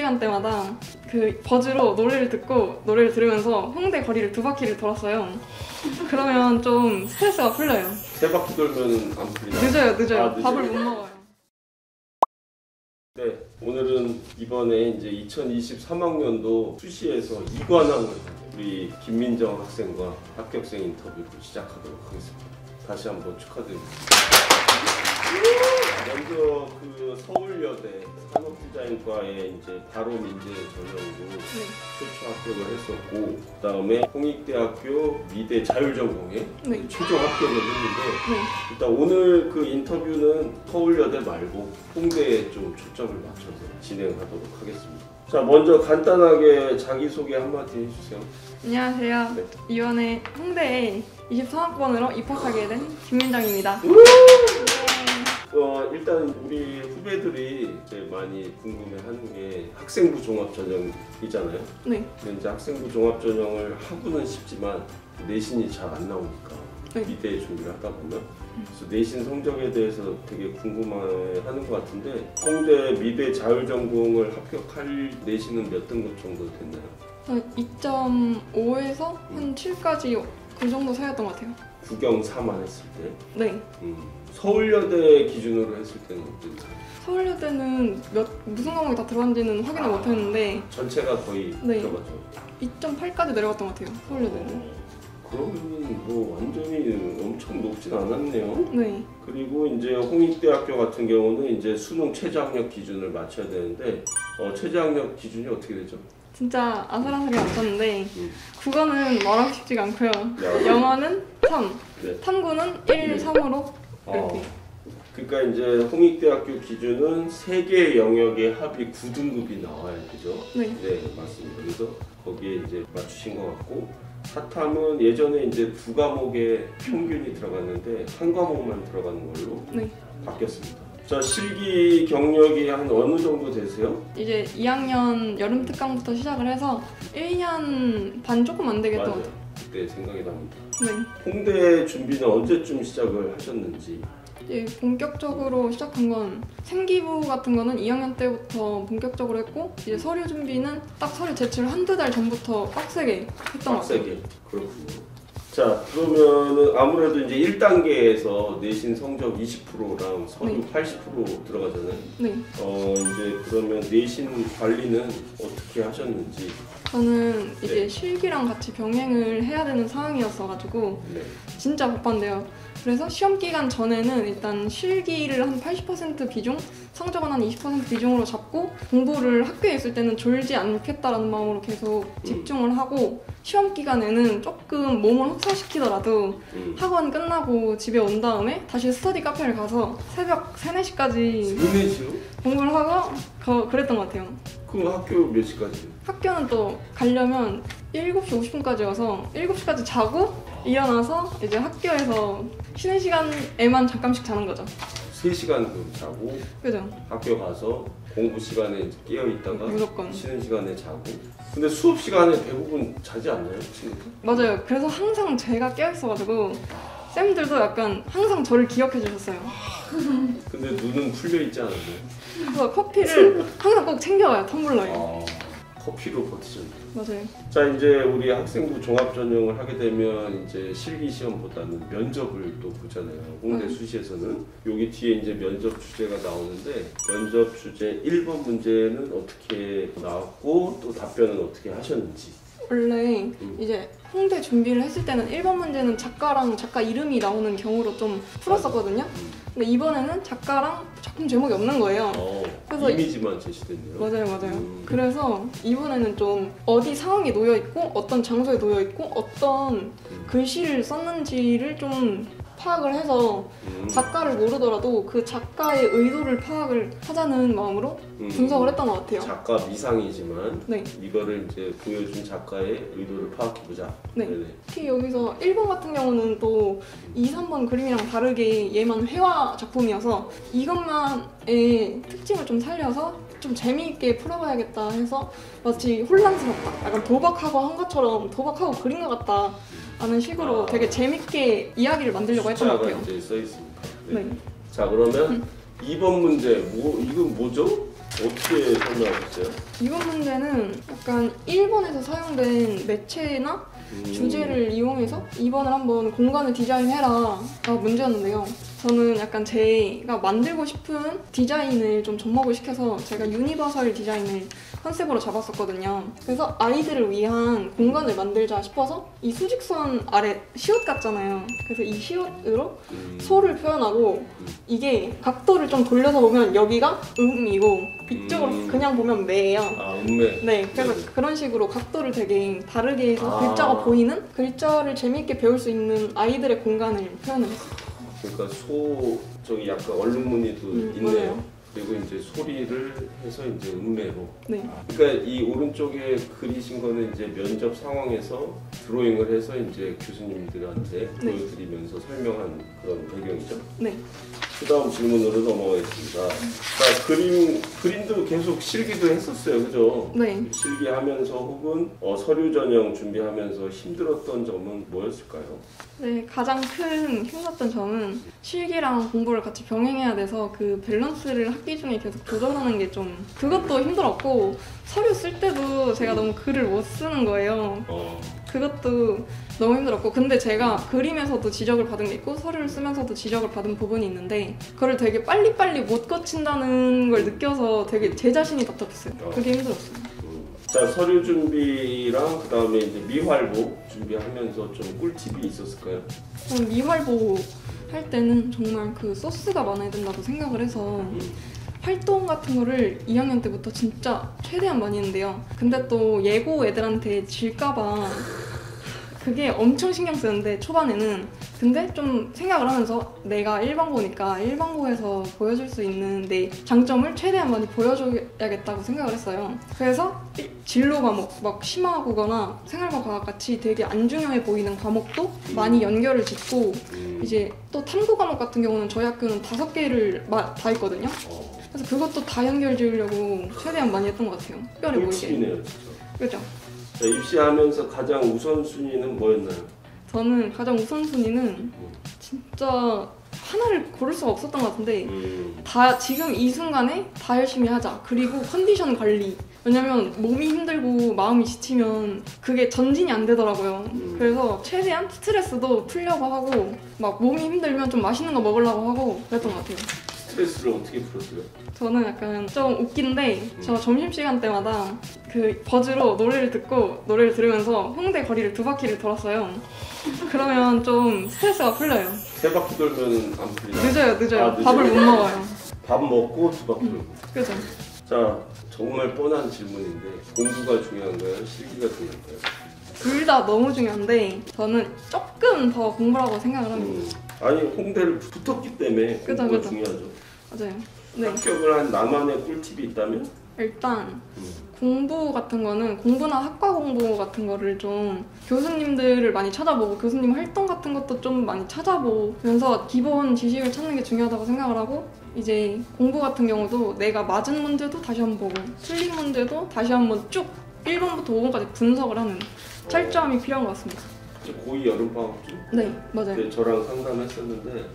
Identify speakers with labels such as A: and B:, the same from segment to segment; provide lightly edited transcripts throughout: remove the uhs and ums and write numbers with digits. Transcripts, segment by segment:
A: 시간 때마다 그 버즈로 노래를 듣고 노래를 들으면서 홍대 거리를 2바퀴를 돌았어요. 그러면 좀 스트레스가 풀려요.
B: 3바퀴 돌면 안 풀리나?
A: 늦어요.
B: 아,
A: 밥을 못 먹어요.
B: 네, 오늘은 이번에 이제 2023학년도 수시에서 2관왕을 우리 김민정 학생과 합격생 인터뷰를 시작하도록 하겠습니다. 다시 한번 축하드립니다. 먼저 그 서울여대 산업디자인과에 이제 바로 민재 전형으로 최초 합격을 했었고, 그 다음에 홍익대학교 미대 자율전공에 최종 합격을 했는데, 일단 오늘 그 인터뷰는 서울여대 말고 홍대에 좀 초점을 맞춰서 진행하도록 하겠습니다. 자, 먼저 간단하게 자기소개 한마디 해주세요.
A: 안녕하세요.
B: 네.
A: 이번에 홍대에 23학번으로 입학하게 된 김민정입니다.
B: 일단 우리 후배들이 이제 많이 궁금해하는 게 학생부 종합전형이잖아요.
A: 네.
B: 근데 이제 학생부 종합전형을 하고는 싶지만 내신이 잘 안 나오니까 미대 준비를 하다 보면 그래서 내신 성적에 대해서 되게 궁금해하는 것 같은데, 홍대 미대 자율전공을 합격할 내신은 몇 등급 정도 됐나요?
A: 2.5에서 한 7까지 그 정도 사였던 것 같아요.
B: 국영 4만 했을 때?
A: 네.
B: 서울여대 기준으로 했을 때는 어땠나요?
A: 서울여대는 무슨 과목이 다 들어간지는 확인을 못했는데
B: 전체가 거의 들어가죠.
A: 2.8까지 내려갔던 것 같아요. 서울여대는.
B: 그러면 뭐 완전히 엄청 높진 않았네요.
A: 네.
B: 그리고 이제 홍익대학교 같은 경우는 이제 수능 최저학력 기준을 맞춰야 되는데, 최저학력 기준이 어떻게 되죠?
A: 진짜 아슬아슬이 없었는데 국어는 말하기 쉽지가 않고요. 영어는 3,
B: 네.
A: 탐구는 1, 3으로 이렇게.
B: 그러니까 이제 홍익대학교 기준은 3개의 영역의 합이 9등급이 나와야 되죠.
A: 네.
B: 네, 맞습니다. 그래서 거기에 이제 맞추신 것 같고, 사탐은 예전에 이제 2과목에 평균이 들어갔는데 1과목만 들어가는 걸로 바뀌었습니다. 자, 실기 경력이 한 어느 정도 되세요?
A: 이제 2학년 여름 특강부터 시작을 해서 1년 반 조금 안 되겠던 것 같아요.
B: 그때 생각이 납니다.
A: 네.
B: 홍대 준비는 언제쯤 시작을 하셨는지?
A: 이제 본격적으로 시작한 건 생기부 같은 거는 2학년 때부터 본격적으로 했고, 이제 서류 준비는 딱 서류 제출 한두 달 전부터 빡세게 했던 것 같아요.
B: 빡세게. 그렇군요. 자, 그러면은 아무래도 이제 1단계에서 내신 성적 20%랑 서류 80% 들어가잖아요.
A: 네.
B: 이제 그러면 내신 관리는 어떻게 하셨는지?
A: 저는 이제 실기랑 같이 병행을 해야 되는 상황이었어가지고 진짜 바빴는데요. 그래서 시험 기간 전에는 일단 실기를 한 80% 비중, 성적은 한 20% 비중으로 잡고 공부를 학교에 있을 때는 졸지 않겠다라는 마음으로 계속 집중을 하고, 시험 기간에는 조금 몸을 혹사시키더라도 학원 끝나고 집에 온 다음에 다시 스터디 카페를 가서 새벽 3, 4시까지
B: 4시요?
A: 공부를 하고 그랬던 것 같아요.
B: 그럼 학교 몇 시까지?
A: 학교는 또 가려면 7시 50분까지여서 7시까지 자고 일어나서 이제 학교에서 쉬는 시간에만 잠깐씩 자는 거죠.
B: 3시간 자고
A: 그죠?
B: 학교 가서 공부 시간에 깨어 있다가
A: 무조건
B: 쉬는 시간에 자고. 근데 수업 시간에 대부분 자지 않나요, 친구들?
A: 맞아요. 그래서 항상 제가 깨어 있어가지고 쌤들도 약간 항상 저를 기억해 주셨어요.
B: 근데 눈은 풀려 있지 않았나요?
A: 그래서 커피를 항상 꼭 챙겨와요, 텀블러에.
B: 커피로 버티셨네요.
A: 맞아요.
B: 자, 이제 우리 학생부 종합전형을 하게 되면 이제 실기 시험보다는 면접을 또 보잖아요. 홍대 수시에서는 여기 뒤에 이제 면접 주제가 나오는데, 면접 주제 1번 문제는 어떻게 나왔고 또 답변은 어떻게 하셨는지.
A: 원래 이제 홍대 준비를 했을 때는 1번 문제는 작가랑 작가 이름이 나오는 경우로 좀 풀었었거든요. 근데 이번에는 작가랑 작품 제목이 없는 거예요.
B: 그래서 이미지만 제시됐네요.
A: 맞아요. 그래서 이번에는 좀 어디 상황에 놓여 있고 어떤 장소에 놓여 있고 어떤 글씨를 썼는지를 좀 파악을 해서 작가를 모르더라도 그 작가의 의도를 파악을 하자는 마음으로 분석을 했던 것 같아요.
B: 작가 미상이지만 이거를 이제 보여준 작가의 의도를 파악해보자.
A: 특히 여기서 1번 같은 경우는 또 2, 3번 그림이랑 다르게 얘만 회화 작품이어서 이것만의 특징을 좀 살려서 좀 재미있게 풀어봐야겠다 해서 마치 혼란스럽다, 약간 도박하고 한 것처럼 도박하고 그린 것 같다 라는 식으로 되게 재밌게 이야기를 만들려고 했던 것 같아요.
B: 이제 써 있습니다. 자, 그러면 2번 문제, 이건 뭐죠? 어떻게 설명하셨어요?
A: 이번 문제는 약간 일본에서 사용된 매체나 주제를 이용해서 2번을 한번 공간을 디자인해라 가 문제였는데요. 저는 약간 제가 만들고 싶은 디자인을 좀 접목을 시켜서 제가 유니버설 디자인을 컨셉으로 잡았었거든요. 그래서 아이들을 위한 공간을 만들자 싶어서 이 수직선 아래 시옷 같잖아요. 그래서 이 시옷으로 소를 표현하고 이게 각도를 좀 돌려서 보면 여기가 음이고 이쪽으로 그냥 보면 매예요.
B: 아, 음매.
A: 네, 그래서 그런 식으로 각도를 되게 다르게 해서 글자가 보이는 글자를 재밌게 배울 수 있는 아이들의 공간을 표현을 했어요.
B: 그러니까 소 저기 약간 얼룩무늬도 있네요.
A: 맞아요.
B: 그리고 이제 소리를 해서 이제 음매로.
A: 네.
B: 그러니까 이 오른쪽에 그리신 거는 이제 면접 상황에서 드로잉을 해서 이제 교수님들한테 보여드리면서 설명한 그런 배경이죠.
A: 네.
B: 그다음 질문으로 넘어가겠습니다. 자, 그림도 계속 실기도 했었어요, 그죠?
A: 네.
B: 실기하면서 혹은 서류 전형 준비하면서 힘들었던 점은 뭐였을까요?
A: 네, 가장 큰 힘들었던 점은 실기랑 공부를 같이 병행해야 돼서 그 밸런스를 학기 중에 계속 조절하는 게 좀 그것도 힘들었고 서류 쓸 때도 제가 너무 글을 못 쓰는 거예요. 그것도 너무 힘들었고 근데 제가 그림에서도 지적을 받은 게 있고 서류를 쓰면서도 지적을 받은 부분이 있는데 그걸 되게 빨리빨리 못 고친다는 걸 느껴서 되게 제 자신이 답답했어요. 그게 힘들었어요.
B: 자, 서류 준비랑 그다음에 이제 미활보 준비하면서 좀 꿀팁이 있었을까요?
A: 저는 미활보 할 때는 정말 그 소스가 많아야 된다고 생각을 해서 활동 같은 거를 2학년 때부터 진짜 최대한 많이 했는데요. 근데 또 예고 애들한테 질까봐 그게 엄청 신경 쓰는데 초반에는 근데 좀 생각을 하면서 내가 일반고니까 일반고에서 보여줄 수 있는 내 장점을 최대한 많이 보여줘야겠다고 생각을 했어요. 그래서 진로 과목 막 심화국어나 생활과학 같이 되게 안 중요해 보이는 과목도 많이 연결을 짓고 이제 또 탐구 과목 같은 경우는 저희 학교는 5개를 다 있거든요. 그래서 그것도 다 연결 지으려고 최대한 많이 했던 것 같아요. 특별히 보이게.
B: 꿀팁이네요, 진짜.
A: 그죠?
B: 자, 입시하면서 가장 우선순위는 뭐였나요?
A: 저는 가장 우선순위는 진짜 하나를 고를 수가 없었던 것 같은데 다 지금 이 순간에 다 열심히 하자. 그리고 컨디션 관리. 왜냐면 몸이 힘들고 마음이 지치면 그게 전진이 안 되더라고요. 그래서 최대한 스트레스도 풀려고 하고 막 몸이 힘들면 좀 맛있는 거 먹으려고 하고 그랬던 것 같아요.
B: 스트레스를 어떻게 풀었어요?
A: 저는 약간 좀 웃긴데 저 점심시간 때마다 그 버즈로 노래를 듣고 노래를 들으면서 홍대 거리를 2바퀴를 돌았어요. 그러면 좀 스트레스가 풀려요.
B: 3바퀴 돌면 안 풀리나요?
A: 늦어요.
B: 아,
A: 밥을 못 먹어요.
B: 밥 먹고 2바퀴 돌고.
A: 그죠.
B: 자, 정말 뻔한 질문인데 공부가 중요한가요? 실기가 중요한가요?
A: 둘 다 너무 중요한데 저는 조금 더 공부라고 생각을 합니다.
B: 아니, 홍대를 붙었기 때문에 공부가 중요하죠.
A: 맞아요. 네.
B: 합격을 한 나만의 꿀팁이 있다면?
A: 일단 공부 같은 거는 공부나 학과 공부 같은 거를 좀 교수님들을 많이 찾아보고 교수님 활동 같은 것도 좀 많이 찾아보면서 기본 지식을 찾는 게 중요하다고 생각을 하고 이제 공부 같은 경우도 내가 맞은 문제도 다시 한번 보고 틀린 문제도 다시 한번 쭉 1번부터 5번까지 분석을 하는 철저함이 필요한 것 같습니다.
B: 고2 여름방학쯤?
A: 네, 맞아요.
B: 그때 저랑 상담했었는데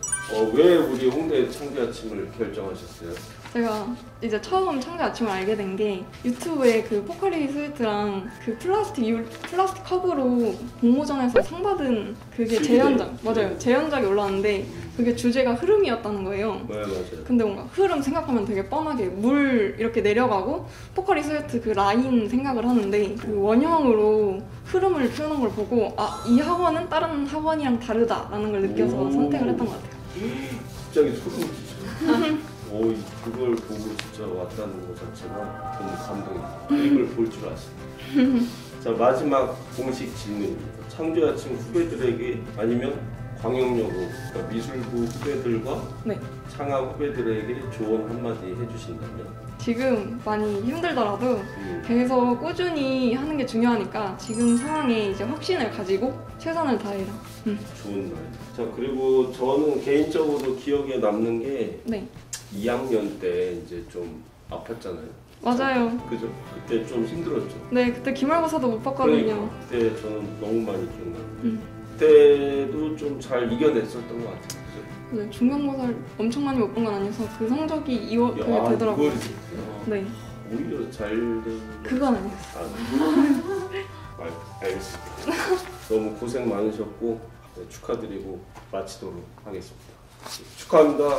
B: 왜 우리 홍대 창대 아침을 결정하셨어요?
A: 제가 이제 처음 창대 아침을 알게 된 게 유튜브에 그 포카리 스웨트랑 그 플라스틱 컵으로 공모전에서 상 받은 그게 재현작 맞아요. 재현작이 올라왔는데 그게 주제가 흐름이었다는 거예요.
B: 네, 맞아요.
A: 근데 뭔가 흐름 생각하면 되게 뻔하게 물 이렇게 내려가고 포카리 스웨트 그 라인 생각을 하는데 그 원형으로 흐름을 표현한 걸 보고 이 학원은 다른 학원이랑 다르다라는 걸 느껴서 선택을 했던 것 같아요.
B: 갑자기 소름 끼쳐. 그걸 보고 진짜 왔다는 것 자체가 너무 감동이에요. 그림을 볼 줄 아시네. 자, 마지막 공식 질문입니다. 창대 아침 후배들에게 아니면 광역여고 그러니까 미술부 후배들과 창학 후배들에게 조언 한마디 해주신다면? 지금
A: 많이 힘들더라도 계속 꾸준히 하는 게 중요하니까 지금 상황에 이제 확신을 가지고 최선을 다해라.
B: 좋은 말. 자, 그리고 저는 개인적으로 기억에 남는 게 2학년 때 이제 좀 아팠잖아요.
A: 맞아요.
B: 그죠? 그때 좀 힘들었죠.
A: 네, 그때 기말고사도 못 봤거든요.
B: 그러니까 그때 저는 너무 많이 기억나요. 그때도 좀 잘 이겨냈었던 것 같아요. 그죠?
A: 네, 중간고사를 엄청 많이 못 본 건 아니어서 그 성적이 그게 되더라고요. 네.
B: 오히려 잘 된.
A: 그건 아니었어요.
B: 알겠습니다. 너무 고생 많으셨고 네, 축하드리고 마치도록 하겠습니다. 축하합니다.